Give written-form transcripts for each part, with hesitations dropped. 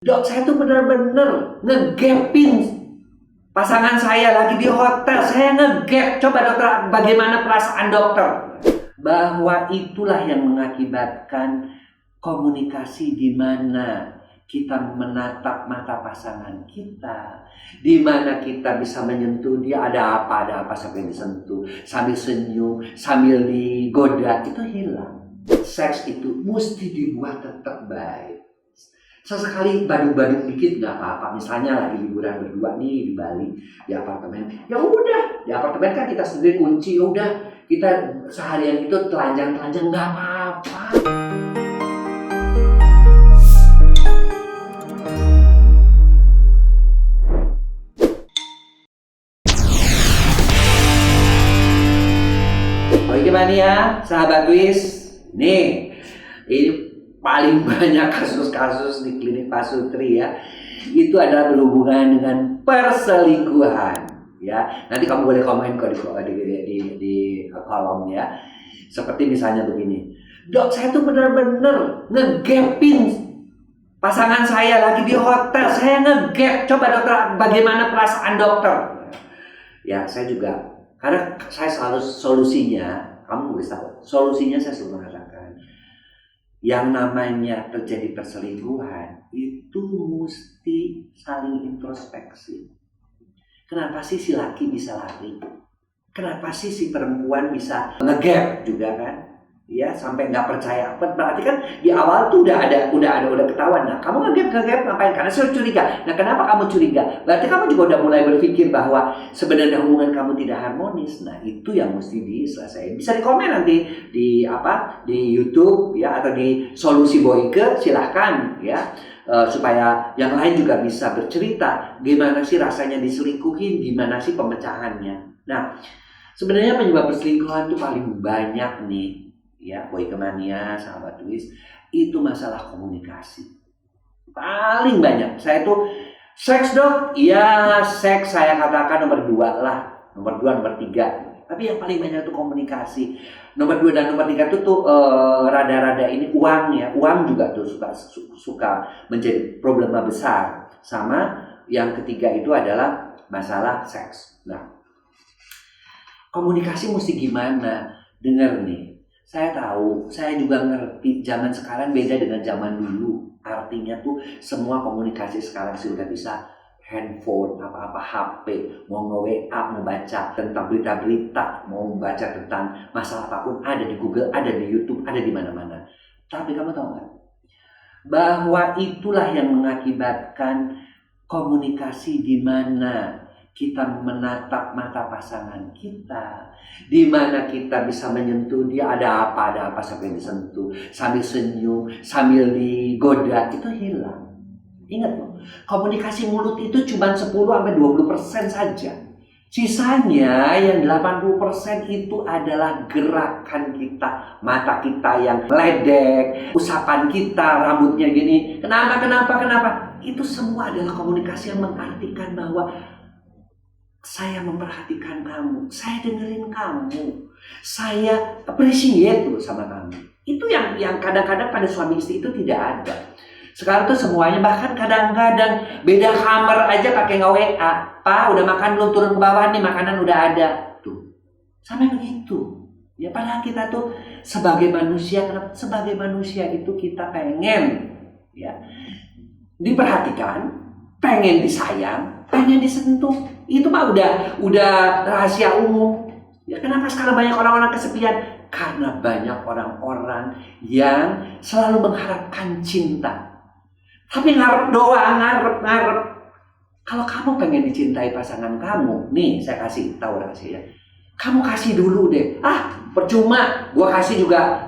Dok, saya tuh bener-bener ngegapin pasangan saya lagi di hotel. Saya ngegap. Coba dokter, bagaimana perasaan dokter? Bahwa itulah yang mengakibatkan komunikasi di mana kita menatap mata pasangan kita, di mana kita bisa menyentuh dia, ada apa sampai disentuh, sambil senyum, sambil digoda, itu hilang. Seks itu mesti dibuat tetap baik. Sesekali badung-badung dikit nggak apa-apa. Misalnya lagi liburan berdua nih di Bali, di apartemen. Ya udah, di apartemen kan kita sendiri kunci. Ya udah, kita seharian itu telanjang-telanjang nggak apa-apa. Gimana ya, sahabat Twis? Nih, ini paling banyak kasus-kasus di klinik Pasutri ya, itu adalah berhubungan dengan perselingkuhan ya. Nanti kamu boleh komen kok di kolom ya. Seperti misalnya begini, dok, saya tuh benar-benar ngegapin pasangan saya lagi di hotel. Saya ngegap. Coba dokter, bagaimana perasaan dokter? Ya, saya juga, karena saya selalu solusinya, kamu boleh tahu, solusinya saya selalu mengatakan, yang namanya terjadi perselingkuhan itu mesti saling introspeksi. Kenapa sih si laki bisa lari? Kenapa sih si perempuan bisa ngegap juga kan? Ya, sampai nggak percaya. Berarti kan di awal tuh udah ketahuan. Nah, kamu ngegap ngapain? Karena saya curiga. Nah, kenapa kamu curiga? Berarti kamu juga udah mulai berpikir bahwa sebenarnya hubungan kamu tidak harmonis. Nah, itu yang mesti diselesaikan. Bisa di komen nanti di YouTube ya, atau di Solusi Boyke, silahkan ya. Supaya yang lain juga bisa bercerita gimana sih rasanya diselingkuhin, gimana sih pemecahannya. Nah, sebenarnya penyebab perselingkuhan itu paling banyak nih ya, Boyke Mania, sahabat Twis, itu masalah komunikasi. Paling banyak. Saya tuh seks dok, iya seks saya katakan nomor 2 lah, nomor 2, nomor 3. Tapi yang paling banyak itu komunikasi. Nomor 2 dan nomor 3 itu tuh rada-rada ini uang ya. Uang juga tuh suka menjadi problema besar. Sama yang ketiga itu adalah masalah seks. Nah, komunikasi mesti gimana? Dengar nih. Saya tahu, saya juga ngerti zaman sekarang beda dengan zaman dulu. Artinya tuh semua komunikasi sekarang sudah bisa handphone, apa-apa HP, mau nge-WA, mau baca tentang berita-berita, mau baca tentang masalah apapun, ada di Google, ada di YouTube, ada di mana-mana. Tapi kamu tahu nggak? Bahwa itulah yang mengakibatkan komunikasi di mana kita menatap mata pasangan kita, di mana kita bisa menyentuh dia, ada apa sampai disentuh, sambil senyum, sambil digoda, itu hilang. Ingat loh, komunikasi mulut itu cuma 10-20% saja. Sisanya yang 80% itu adalah gerakan kita, mata kita yang meledek, usapan kita, rambutnya gini. Kenapa? Itu semua adalah komunikasi yang mengartikan bahwa saya memperhatikan kamu, saya dengerin kamu, saya appreciate loh sama kamu. Itu yang kadang-kadang pada suami istri itu tidak ada. Sekarang tuh semuanya, bahkan kadang-kadang beda kamar aja pakai nge-WA. Pak, udah makan belum? Turun ke bawah nih, makanan udah ada. Tuh, sampai begitu. Ya padahal kita tuh sebagai manusia, sebagai manusia itu kita pengen ya diperhatikan, pengen disayang, pengen disentuh. Itu mah udah rahasia umum. Ya kenapa sekarang banyak orang-orang kesepian? Karena banyak orang-orang yang selalu mengharapkan cinta. Tapi ngarep doang, ngarep. Kalau kamu pengen dicintai pasangan kamu, nih saya kasih tahu rahasia. Kamu kasih dulu deh. Percuma, gua kasih juga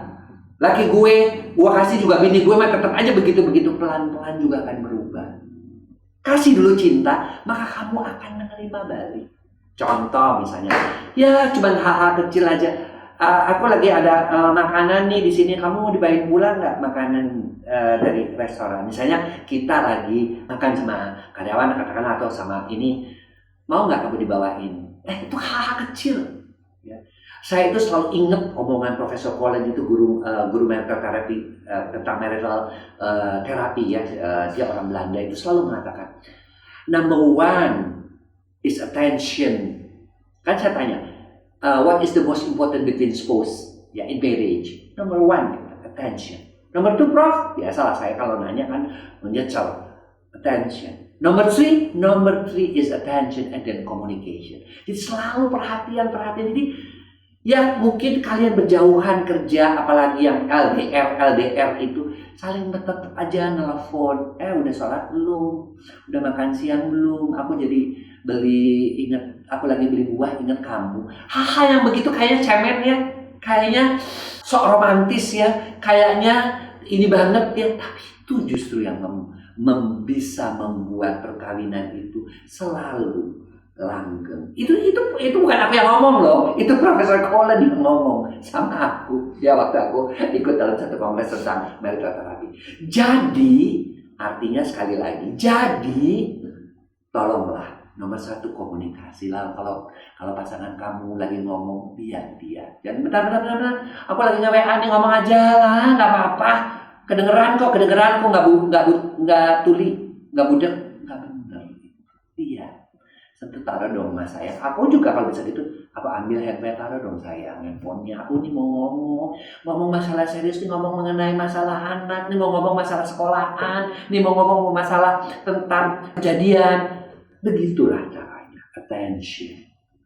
laki gue, gua kasih juga bini gue, mah tetap aja begitu-begitu, pelan-pelan juga akan berubah. Kasih dulu cinta, maka kamu akan menerima balik. Contoh misalnya, ya cuma hal-hal kecil aja. Aku lagi ada makanan nih di sini, kamu mau dibawain pulang nggak makanan dari restoran? Misalnya kita lagi makan sama karyawan katakan atau sama ini, mau nggak kamu dibawain? Itu hal-hal kecil. Ya. Saya itu selalu ingat omongan Profesor Collen itu guru marital therapy tentang marital terapi ya. Dia orang Belanda itu selalu mengatakan number one is attention. Kan saya tanya, what is the most important between spouse ya in marriage? Number one attention. Number two, Prof, ya salah saya kalau nanya kan menyesal. Attention. Number three is attention and then communication. Jadi selalu perhatian. Jadi ya mungkin kalian berjauhan kerja, apalagi yang LDR itu saling tetap aja nelfon. Udah sholat belum? Udah makan siang belum? Aku jadi aku lagi beli buah, ingat kamu. Hal-hal yang begitu kayaknya cemen ya, kayaknya sok romantis ya, kayaknya ini banget ya. Tapi itu justru yang bisa membuat perkawinan itu selalu langgeng. Itu bukan aku yang ngomong loh, itu Profesor Collen yang ngomong sama aku ya waktu aku ikut dalam satu kongres tentang marital therapy. Jadi artinya sekali lagi, tolonglah nomor satu komunikasi lah. Kalau pasangan kamu lagi ngomong, dia jangan bentar, aku lagi nge-WA nih, ngomong aja lah, nggak apa-apa. Kedengeran kok nggak tuli, nggak budek, nggak bener. Iya, taruh dong mas sayang. Aku juga kalau bisa gitu, aku ambil handphone, taruh dong sayang handphonenya. Aku nih mau ngomong masalah serius nih, ngomong mengenai masalah anak, nih mau ngomong masalah sekolahan, nih mau ngomong masalah tentang kejadian. Begitulah caranya, attention.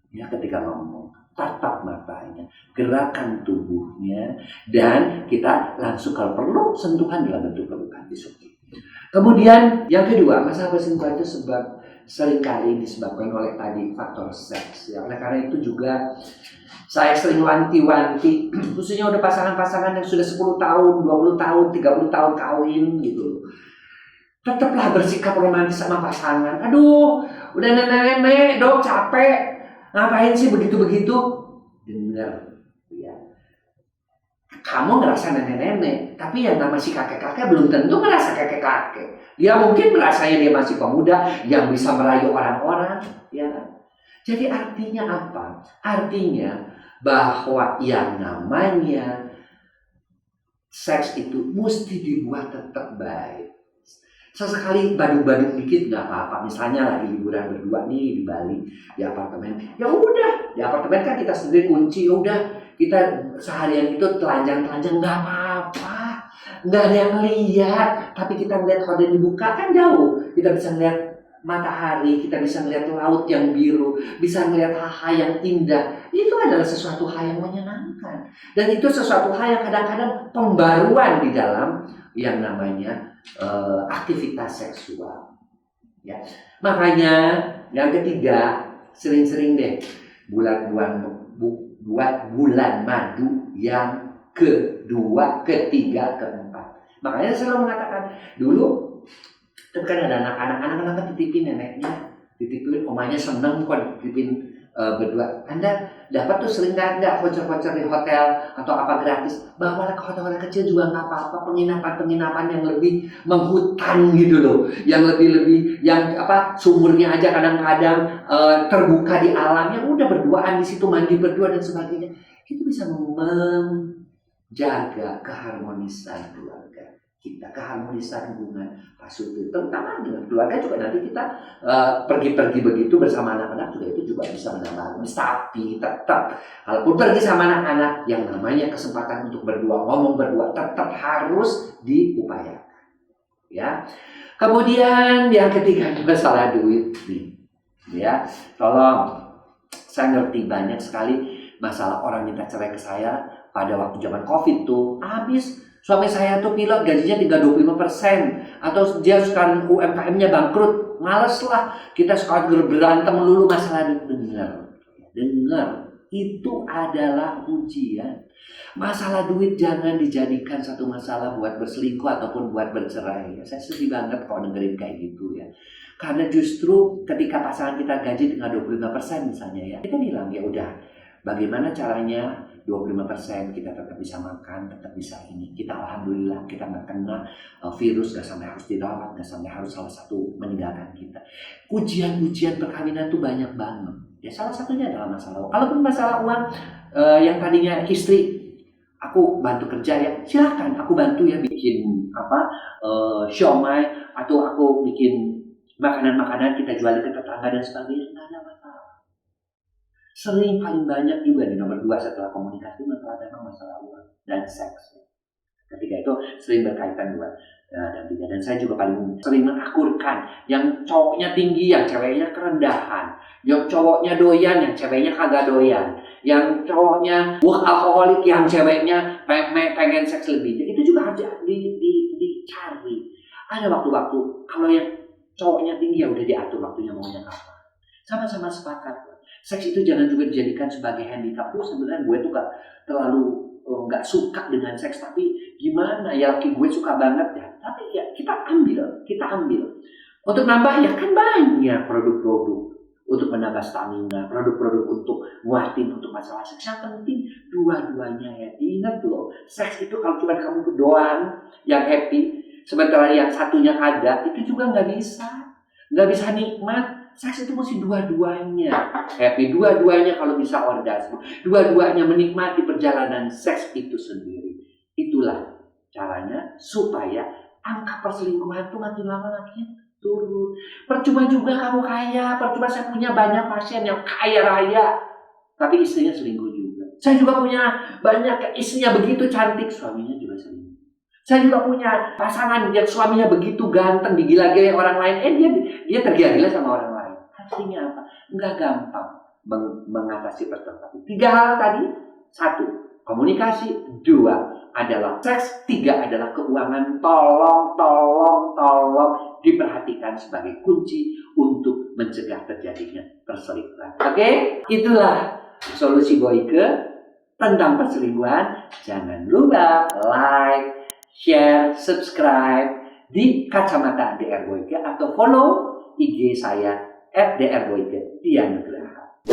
Ya ketika ngomong, tatap matanya, gerakan tubuhnya, dan kita langsung kalau perlu sentuhan dalam bentuk pelukan disukai. Kemudian yang kedua, masalah perselingkuhan itu seringkali disebabkan oleh tadi faktor seks. Ya, oleh karena itu juga saya sering wanti-wanti, khususnya udah pasangan-pasangan yang sudah 10 tahun, 20 tahun, 30 tahun kawin gitu. Tetaplah bersikap romantis sama pasangan. Aduh, udah nenek-nenek, dok capek. Ngapain sih begitu-begitu? Dengar, ya. Kamu ngerasa nenek-nenek, tapi yang nama si kakek-kakek belum tentu ngerasa kakek-kakek. Dia mungkin merasanya dia masih pemuda yang bisa merayu orang-orang, ya. Jadi artinya apa? Artinya bahwa yang namanya seks itu mesti dibuat tetap baik. Sesekali badung-badung dikit nggak apa-apa. Misalnya lagi liburan berdua nih di Bali, di apartemen. Ya udah, di apartemen kan kita sendiri kunci. Udah, kita seharian itu telanjang-telanjang nggak apa-apa. Nggak ada yang lihat. Tapi kita ngeliat kalau dibuka kan jauh. Kita bisa ngeliat matahari, kita bisa ngeliat laut yang biru, bisa ngeliat hal-hal yang indah. Itu adalah sesuatu hal yang menyenangkan. Dan itu sesuatu hal yang kadang-kadang pembaruan di dalam yang namanya aktivitas seksual, ya. Makanya yang ketiga, sering-sering deh buat bulan madu yang kedua, ketiga, keempat. Makanya saya selalu mengatakan dulu, kan ada anak-anak titipin neneknya, titipin omanya seneng kok titipin berdua. Anda dapat tuh sering nggak voucher-voucher di hotel atau apa gratis, bawalah ke hotel-hotel kecil juga nggak apa-apa, penginapan yang lebih menghutan gitu loh, yang lebih yang sumurnya aja kadang-kadang terbuka di alam, yang udah berduaan di situ, mandi berdua dan sebagainya. Itu bisa menjaga keharmonisan keluarga kita, keharmonisan hubungan pasuti, terutama dengan keluarga juga. Nanti kita pergi-pergi begitu bersama anak-anak juga, itu juga bisa menambah harmonis. Tapi tetap, walaupun pergi sama anak-anak, yang namanya kesempatan untuk berdua, ngomong berdua, tetap harus diupayakan, ya. Kemudian yang ketiga, masalah duit nih, ya. Tolong, saya ngerti banyak sekali masalah orang minta cerai ke saya pada waktu zaman COVID tuh, habis. Suami saya tuh pilot, gajinya tinggal 25%. Atau dia sekarang UMKM-nya bangkrut. Males lah. Kita sekarang berantem melulu masalah duit. Dengar. Itu adalah ujian. Masalah duit jangan dijadikan satu masalah buat berselingkuh ataupun buat bercerai. Saya sedih banget kalau dengerin kayak gitu ya. Karena justru ketika pasangan kita gaji tinggal 25% misalnya ya, kita bilang ya udah, bagaimana caranya 25% kita tetap bisa makan, tetap bisa ini. Kita alhamdulillah kita nggak kena virus, nggak sampai harus dirawat, nggak sampai harus salah satu meninggalkan kita. Ujian-ujian perkawinan tuh banyak banget. Ya salah satunya adalah masalah uang. Kalaupun masalah uang, yang tadinya istri, aku bantu kerja ya, silakan aku bantu ya bikin siomay, atau aku bikin makanan-makanan kita jual ke tetangga dan sebagainya, nggak ada masalah. Sering paling banyak juga di nomor 2 setelah komunikasi memang masalah uang dan seks. Ketika itu sering berkaitan dua dan tiga. Dan saya juga paling sering mengakurkan yang cowoknya tinggi, yang ceweknya kerendahan, yang cowoknya doyan, yang ceweknya kagak doyan, yang cowoknya alkoholik, yang ceweknya pengen seks lebih. Itu juga harus dicari. Ada waktu-waktu kalau yang cowoknya tinggi ya udah diatur waktunya maunya kapan. Sama-sama sepakat. Seks itu jangan juga dijadikan sebagai handicap. Sebenarnya gue tuh gak terlalu nggak suka dengan seks, tapi gimana ya, laki gue suka banget ya, tapi ya kita ambil untuk nambah ya kan banyak produk-produk untuk menambah stamina, produk-produk untuk nguatin untuk masalah seks. Yang penting dua-duanya ya. Ingat loh, seks itu kalau cuma kamu doang yang happy, sementara yang satunya kagak, itu juga nggak bisa nikmat. Seks itu mesti dua-duanya happy, dua-duanya kalau bisa orgasme, dua-duanya menikmati perjalanan seks itu sendiri. Itulah caranya supaya angka perselingkuhan itu makin lama makin turun. Percuma juga kamu kaya, percuma saya punya banyak pasien yang kaya raya, tapi istrinya selingkuh juga. Saya juga punya banyak istrinya begitu cantik, suaminya juga selingkuh. Saya juga punya pasangan yang suaminya begitu ganteng, digila-gila orang lain, dia tergila-gila sama orang lain. Artinya apa? Enggak gampang mengatasi pertentangan. 3 hal tadi. 1, komunikasi. 2, adalah seks. 3 adalah keuangan. Tolong diperhatikan sebagai kunci untuk mencegah terjadinya perselingkuhan. Oke? Itulah solusi Boyke tentang perselingkuhan. Jangan lupa like, share, subscribe di Kacamata DR Boyke atau follow IG saya @drboyke Dianugraha.